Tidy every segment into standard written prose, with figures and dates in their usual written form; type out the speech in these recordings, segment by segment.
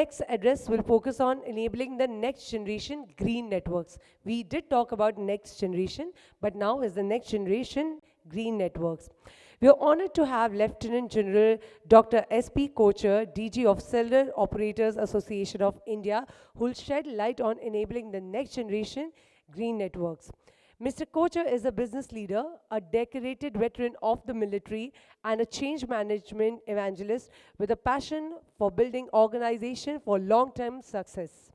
next address will focus on enabling the next generation green networks. We did talk about next generation, but now is the next generation green networks. We are honored to have Lieutenant General Dr. S.P. Kochar, DG of Cellular Operators Association of India, who will shed light on enabling the next generation green networks. Mr. Kochar is a business leader, a decorated veteran of the military, and a change management evangelist with a passion for building organization for long-term success.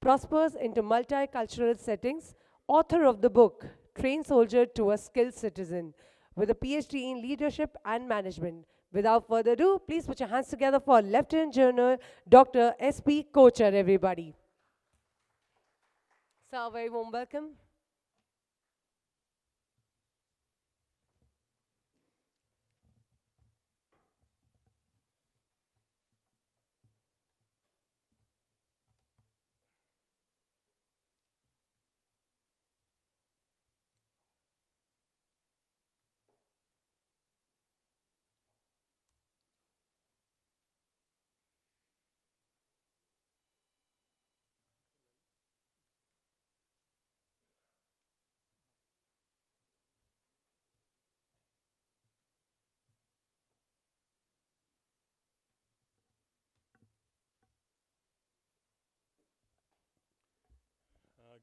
Prospers into multicultural settings, author of the book, Train Soldier to a Skilled Citizen, with a PhD in leadership and management. Without further ado, please put your hands together for Lieutenant General Dr. S.P. Kochar, everybody. Sir, a very warm welcome.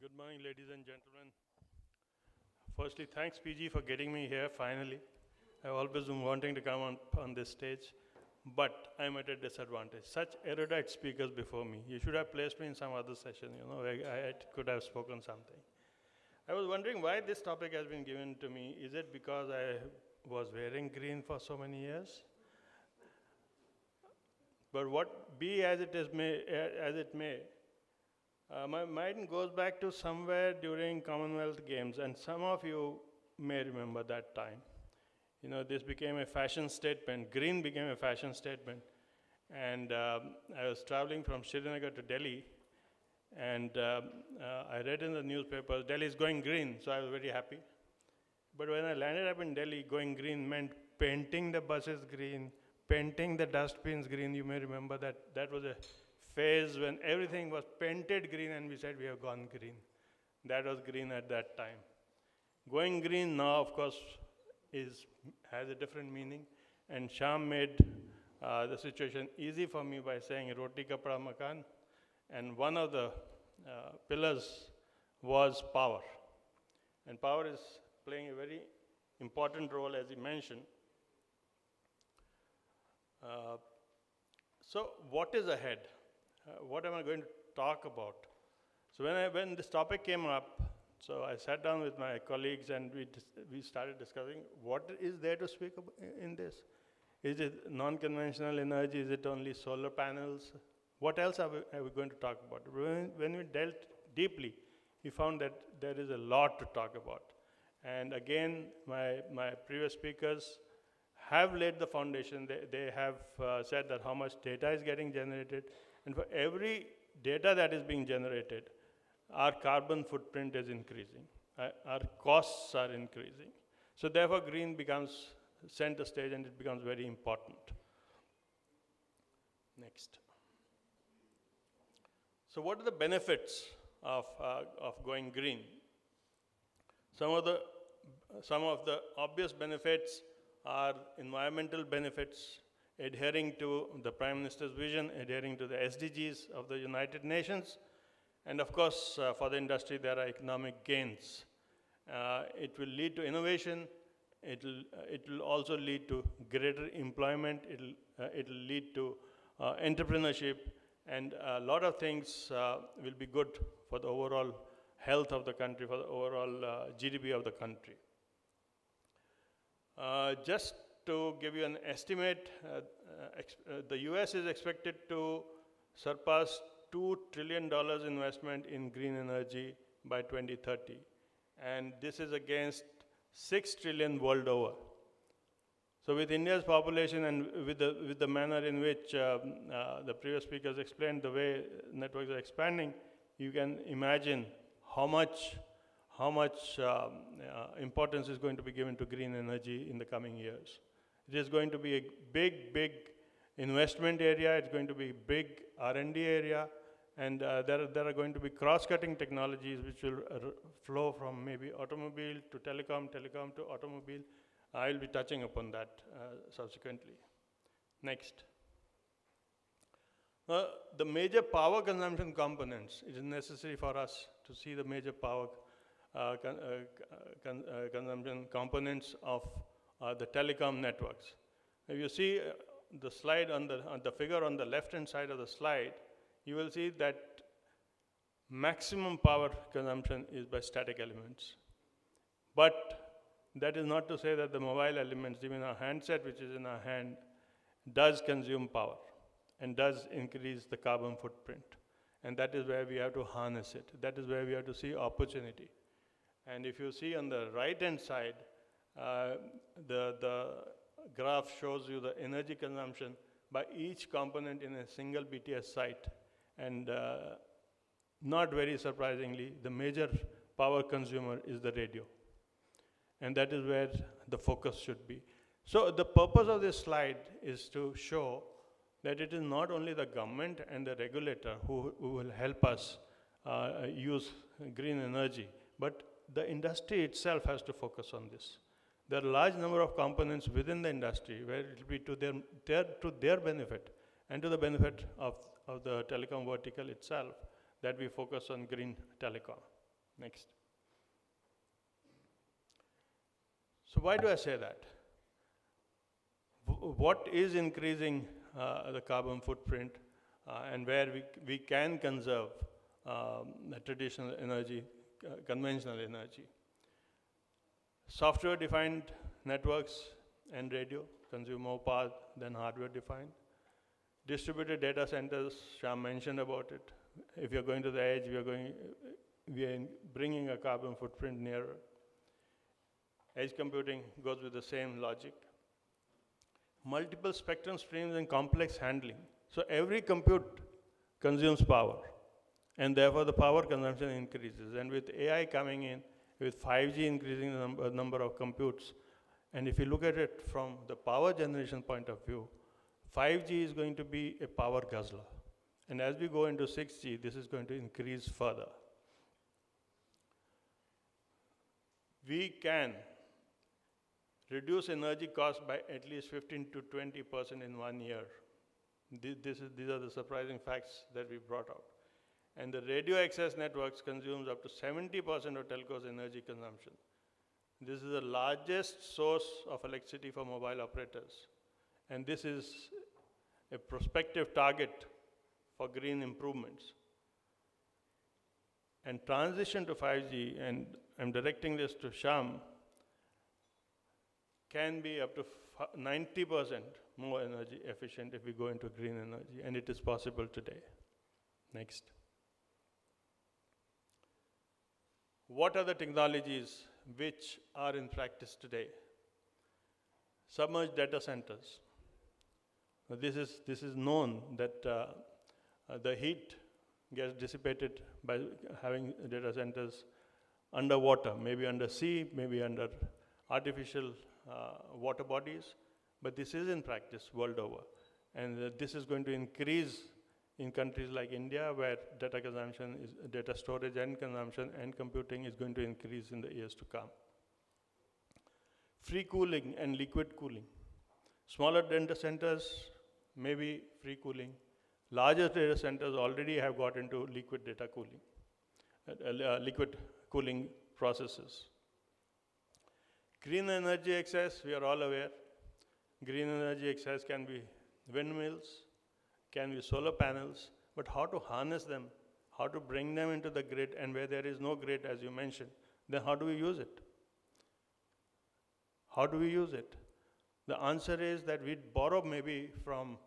Good morning, ladies and gentlemen. Firstly, thanks, PG, for getting me here finally. I've always been wanting to come on this stage, but I'm at a disadvantage. Such erudite speakers before me. You should have placed me in some other session, where I could have spoken something. I was wondering why this topic has been given to me. Is it because I was wearing green for so many years? But what be as it may, my mind goes back to somewhere during Commonwealth Games, and some of you may remember that time. This became a fashion statement. Green became a fashion statement. And I was traveling from Srinagar to Delhi, and I read in the newspaper, Delhi is going green, so I was very happy. But when I landed up in Delhi, going green meant painting the buses green, painting the dustbins green. You may remember that was a phase when everything was painted green and we said we have gone green. That was green at that time. Going green now, of course, has a different meaning, and Sham made the situation easy for me by saying roti kapda makan, and one of the pillars was power. And power is playing a very important role, as he mentioned. So what is ahead? What am I going to talk about? So when this topic came up, so I sat down with my colleagues and we started discussing what is there to speak about in this. Is it non-conventional energy? Is it only solar panels? What else are we going to talk about? When we dealt deeply, we found that there is a lot to talk about. And again, my previous speakers have laid the foundation. They have said that how much data is getting generated. And for every data that is being generated, our carbon footprint is increasing. Our costs are increasing. So therefore, green becomes center stage and it becomes very important. Next. So what are the benefits of going green? Some of the obvious benefits are environmental benefits, adhering to the Prime Minister's vision, adhering to the SDGs of the United Nations, and of course, for the industry, there are economic gains. It will lead to innovation. It will also lead to greater employment. It will lead to entrepreneurship, and a lot of things will be good for the overall health of the country, for the overall GDP of the country. Just to give you an estimate, the US is expected to surpass $2 trillion investment in green energy by 2030. And this is against 6 trillion world over. So with India's population and with the manner in which the previous speakers explained the way networks are expanding, you can imagine how much importance is going to be given to green energy in the coming years. It is going to be a big investment area, it's going to be big R&D area, and there are going to be cross-cutting technologies which will flow from maybe automobile to telecom, telecom to automobile. I'll be touching upon that subsequently. Next. The major power consumption components, it is necessary for us to see the major power consumption components of the telecom networks. If you see the slide on the figure on the left-hand side of the slide, you will see that maximum power consumption is by static elements. But that is not to say that the mobile elements, even a handset which is in our hand, does consume power and does increase the carbon footprint. And that is where we have to harness it. That is where we have to see opportunity. And if you see on the right-hand side, the graph shows you the energy consumption by each component in a single BTS site. And not very surprisingly, the major power consumer is the radio. And that is where the focus should be. So the purpose of this slide is to show that it is not only the government and the regulator who will help us use green energy, but the industry itself has to focus on this. There are a large number of components within the industry where it will be to their benefit and to the benefit of the telecom vertical itself that we focus on green telecom. Next. So why do I say that? What is increasing the carbon footprint and where we can conserve the traditional energy, conventional energy? Software-defined networks and radio consume more power than hardware-defined. Distributed data centers, Shyam mentioned about it. If you're going to the edge, we are bringing a carbon footprint nearer. Edge computing goes with the same logic. Multiple spectrum streams and complex handling. So every compute consumes power, and therefore the power consumption increases. And with AI coming in, with 5G increasing the number of computes, and if you look at it from the power generation point of view, 5G is going to be a power guzzler. And as we go into 6G, this is going to increase further. We can reduce energy costs by at least 15 to 20% in 1 year. These are the surprising facts that we brought out. And the radio access networks consumes up to 70% of telco's energy consumption. This is the largest source of electricity for mobile operators. And this is a prospective target for green improvements. And transition to 5G, and I'm directing this to Shyam, can be up to 90% more energy efficient if we go into green energy, and it is possible today. Next. What are the technologies which are in practice today? Submerged data centers. This is known that the heat gets dissipated by having data centers underwater, maybe under sea, maybe under artificial water bodies, but this is in practice world over. And this is going to increase in countries like India, where data consumption is, data storage and consumption and computing is going to increase in the years to come. Free cooling and liquid cooling. Smaller data centers, maybe free cooling. Larger data centers already have got into liquid data cooling, liquid cooling processes. Green energy access, we are all aware. Green energy access can be windmills, can be solar panels, but how to harness them, how to bring them into the grid, and where there is no grid, as you mentioned, then how do we use it? How do we use it? The answer is that we borrow maybe from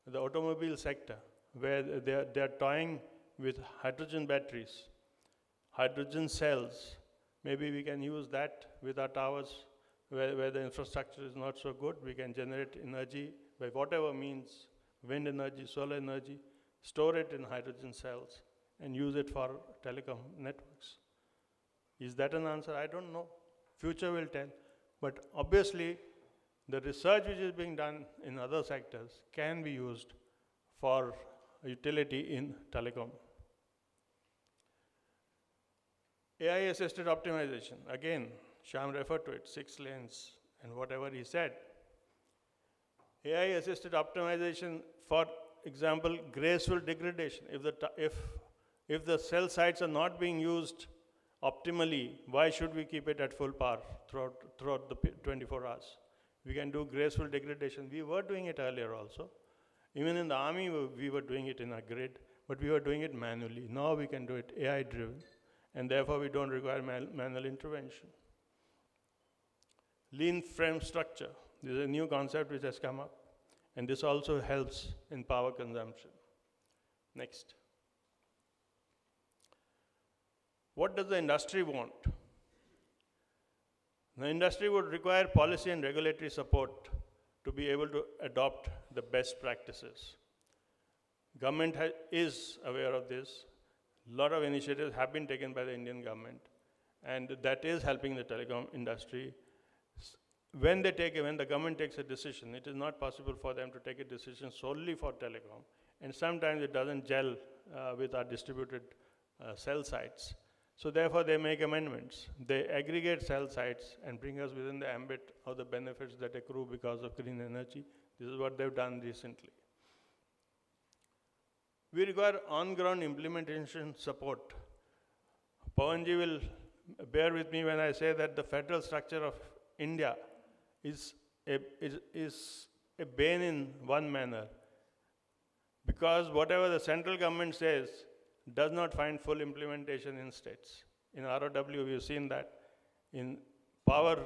the automobile sector, where they're toying with hydrogen batteries, hydrogen cells. Maybe we can use that with our towers, where the infrastructure is not so good. We can generate energy by whatever means, wind energy, solar energy, store it in hydrogen cells, and use it for telecom networks. Is that an answer? I don't know. Future will tell. But obviously, the research which is being done in other sectors can be used for utility in telecom. AI-assisted optimization, again, Shyam referred to it, 6 lanes and whatever he said. AI-assisted optimization, for example, graceful degradation. If the cell sites are not being used optimally, why should we keep it at full power throughout the 24 hours? We can do graceful degradation. We were doing it earlier also. Even in the army, we were doing it in a grid, but we were doing it manually. Now we can do it AI-driven, and therefore we don't require manual intervention. Lean frame structure. This is a new concept which has come up, and this also helps in power consumption. Next. What does the industry want? The industry would require policy and regulatory support to be able to adopt the best practices. Government is aware of this. A lot of initiatives have been taken by the Indian government, and that is helping the telecom industry. When the government takes a decision, it is not possible for them to take a decision solely for telecom, and sometimes it doesn't gel with our distributed cell sites. So therefore, they make amendments. They aggregate cell sites and bring us within the ambit of the benefits that accrue because of green energy. This is what they've done recently. We require on-ground implementation support. Pawanji will bear with me when I say that the federal structure of India is a bane in one manner, because whatever the central government says does not find full implementation in states. In ROW, we've seen that. In power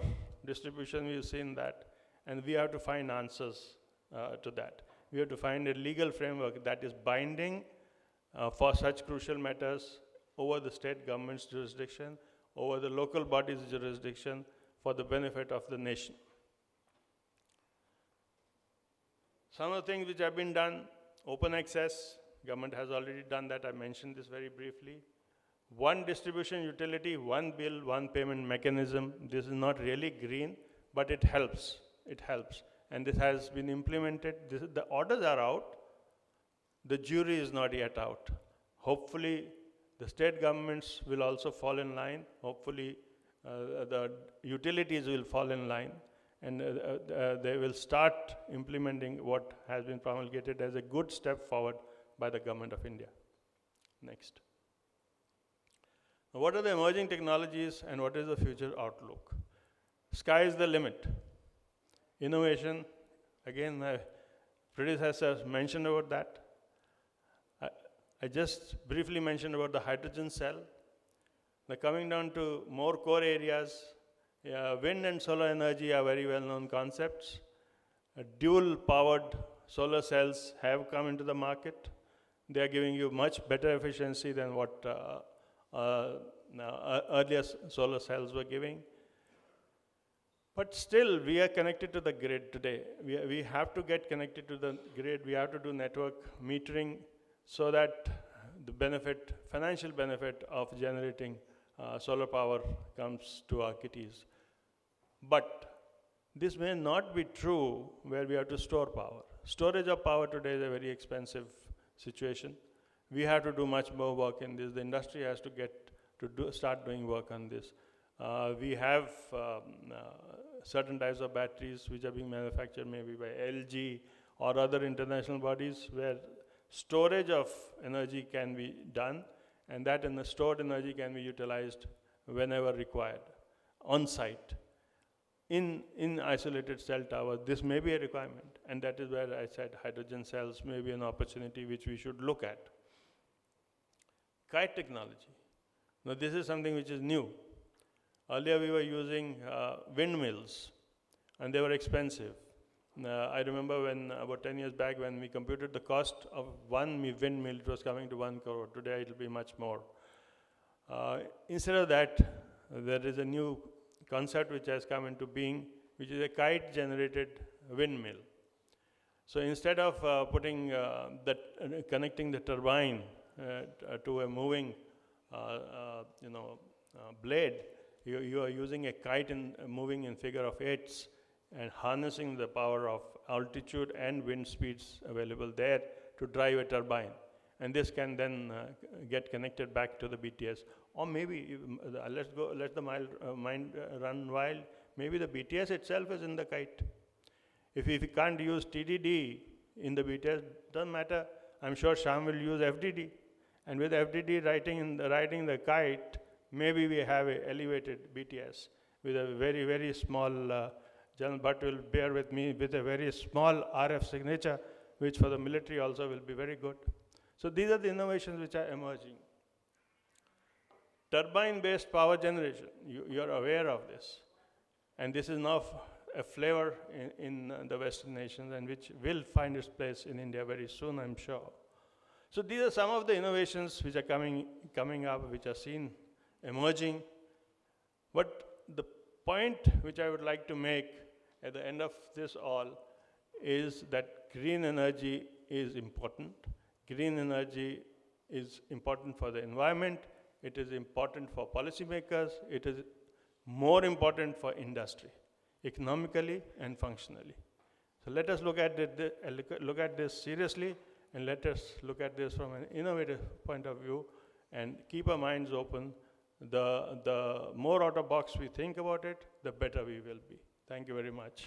distribution, we've seen that. And we have to find answers to that. We have to find a legal framework that is binding for such crucial matters over the state government's jurisdiction, over the local body's jurisdiction, for the benefit of the nation. Some of the things which have been done: open access. Government has already done that. I mentioned this very briefly. One distribution utility, one bill, one payment mechanism. This is not really green, but it helps. It helps. And this has been implemented. The orders are out. The jury is not yet out. Hopefully, the state governments will also fall in line. Hopefully, the utilities will fall in line. And they will start implementing what has been promulgated as a good step forward by the Government of India. Next. Now, what are the emerging technologies and what is the future outlook? Sky is the limit. Innovation, again, my predecessors mentioned about that. I just briefly mentioned about the hydrogen cell. Now, coming down to more core areas, wind and solar energy are very well-known concepts. Dual-powered solar cells have come into the market. They are giving you much better efficiency than what earlier solar cells were giving. But still, we are connected to the grid today. We have to get connected to the grid. We have to do network metering so that the financial benefit of generating solar power comes to our kitties. But this may not be true where we have to store power. Storage of power today is a very expensive situation. We have to do much more work in this. The industry has to start doing work on this. We have certain types of batteries which are being manufactured maybe by LG or other international bodies where storage of energy can be done, and that in the stored energy can be utilized whenever required, on site. In isolated cell towers, this may be a requirement, and that is where I said hydrogen cells may be an opportunity which we should look at. Kite technology. Now, this is something which is new. Earlier, we were using windmills, and they were expensive. I remember when, about 10 years back, when we computed the cost of one windmill, it was coming to 1 crore. Today, it will be much more. Instead of that, there is a new concept which has come into being, which is a kite-generated windmill. So instead of connecting the turbine to a moving, blade, you are using a kite moving in figure of eights and harnessing the power of altitude and wind speeds available there to drive a turbine. And this can then get connected back to the BTS. Or maybe, let the mind run wild. Maybe the BTS itself is in the kite. If we can't use TDD in the BTS, doesn't matter. I'm sure Sham will use FDD. And with FDD riding the kite, maybe we have an elevated BTS with a very, very small, General Bhatt will bear with me, with a very small RF signature, which for the military also will be very good. So these are the innovations which are emerging. Turbine-based power generation, you're aware of this. And this is now a flavor in the Western nations, and which will find its place in India very soon, I'm sure. So these are some of the innovations which are coming up, which are seen emerging. But the point which I would like to make at the end of this all is that green energy is important. Green energy is important for the environment. It is important for policymakers. It is more important for industry, economically and functionally. So let us look at this seriously, and let us look at this from an innovative point of view and keep our minds open. The more out of box we think about it, the better we will be. Thank you very much.